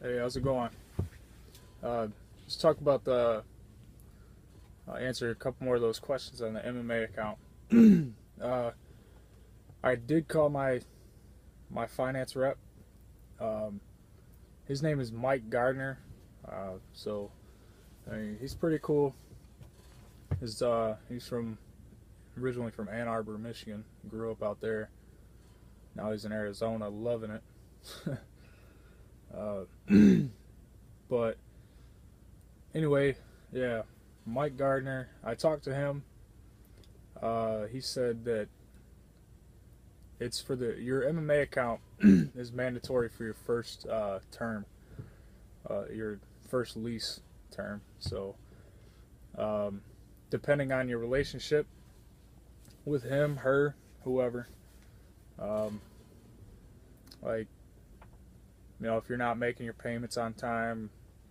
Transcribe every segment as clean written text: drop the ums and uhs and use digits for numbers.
Hey, how's it going? Let's talk about the answer a couple more of those questions on the MMA account. uh, I did call my finance rep. Um, his name is Mike Gardner. So I mean, he's pretty cool. He's originally from Ann Arbor, Michigan. Grew up out there. Now he's in Arizona, loving it. uh, but anyway, yeah, Mike Gardner. I talked to him. He said that it's for your MMA account is mandatory for your first term, your first lease term. So, depending on your relationship with him, her, whoever, like, if you're not making your payments on time,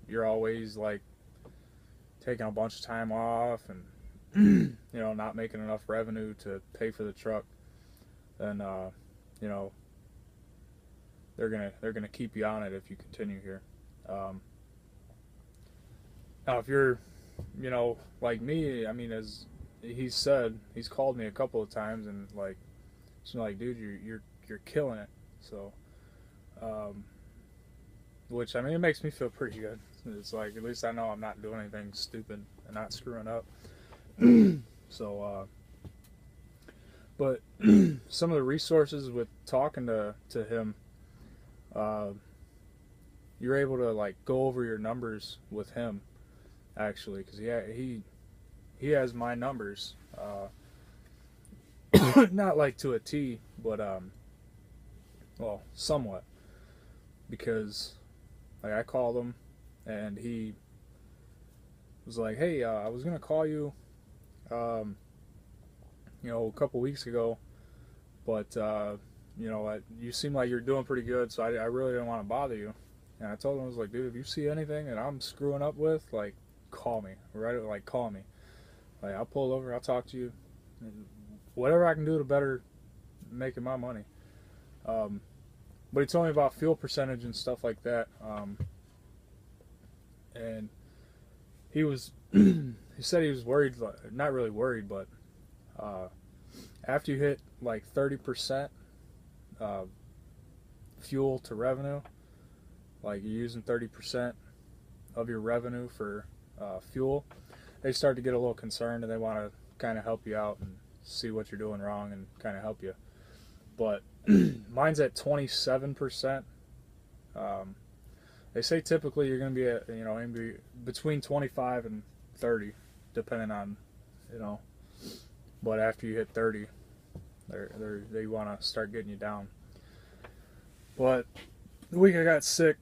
you're always like taking a bunch of time off and not making enough revenue to pay for the truck, then they're gonna keep you on it if you continue here. Now if you're like me, I mean, as he said, he's called me a couple of times and like, it's like, dude, you're killing it. So which, I mean, it makes me feel pretty good. It's like, at least I know I'm not doing anything stupid and not screwing up. So, but some of the resources with talking to him, you're able to like go over your numbers with him, actually, because he has my numbers, not like to a T, but well, somewhat, because like I called him and he was like, hey, I was gonna call you a couple weeks ago, but you seem like you're doing pretty good, so I really didn't want to bother you. And I told him, I was like, dude, if you see anything that I'm screwing up with, like, call me, right? Like, call me. Like, I'll pull over, I'll talk to you, and whatever I can do to better making my money. But he told me about fuel percentage and stuff like that. And he was, he said he was worried, not really worried, but after you hit like 30% fuel to revenue, like you're using 30% of your revenue for fuel, they start to get a little concerned and they want to kind of help you out and see what you're doing wrong and kind of help you. But mine's at 27%. They say typically you're going to be at, maybe between 25 and 30, depending on, but after you hit 30, they want to start getting you down. But the week I got sick,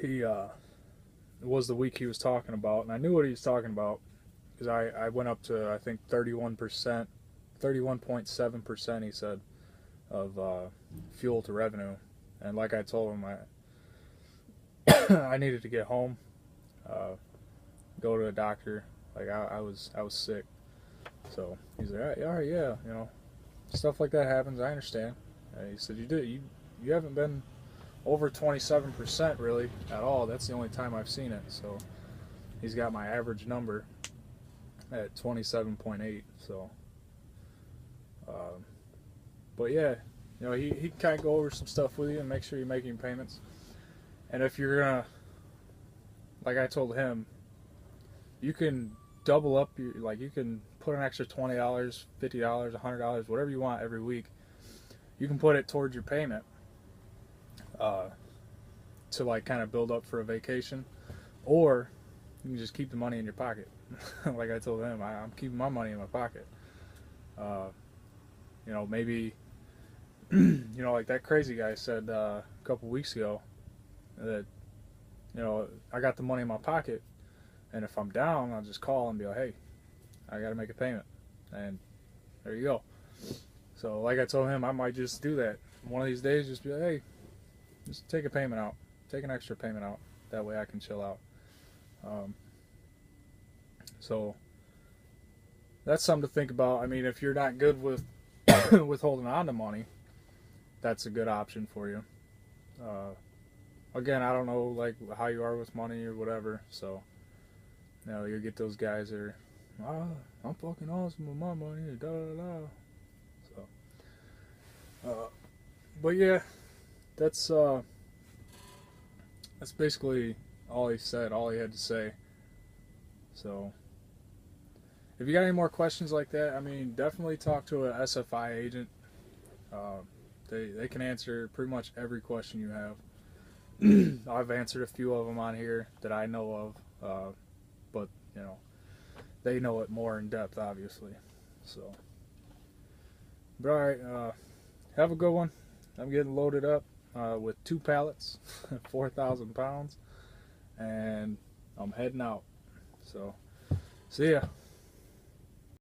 it was the week he was talking about, and I knew what he was talking about because I went up to, I think, 31%, 31.7%, he said, of fuel to revenue. And like I told him, I needed to get home, go to a doctor. Like I was sick. So he's like, all right, yeah, stuff like that happens. I understand. He said, you haven't been over 27% really at all. That's the only time I've seen it. So he's got my average number at 27.8. So, but yeah, he can kind of go over some stuff with you and make sure you're making payments. And if you're gonna, like I told him, you can double up your, like you can put an extra $20, $50, $100, whatever you want every week. You can put it towards your payment to like kind of build up for a vacation, or you can just keep the money in your pocket. Like I told him, I'm keeping my money in my pocket. Maybe like that crazy guy said a couple weeks ago that I got the money in my pocket, and if I'm down, I'll just call and be like, hey, I got to make a payment, and there you go. So like I told him, I might just do that one of these days. Just be like, hey, just take a payment out, take an extra payment out. That way I can chill out. So that's something to think about. I mean, if you're not good with with holding on to money, that's a good option for you. again, I don't know like how you are with money or whatever. So, you know, you get those guys that are, I'm fucking awesome with my money. Da da da. So, but yeah, that's basically all he said. All he had to say. So, if you got any more questions like that, I mean, definitely talk to a SFI agent. They can answer pretty much every question you have. I've answered a few of them on here that I know of, but you know, they know it more in depth, obviously. So, but all right, have a good one. I'm getting loaded up with 2 pallets, 4,000 pounds, and I'm heading out. So, see ya.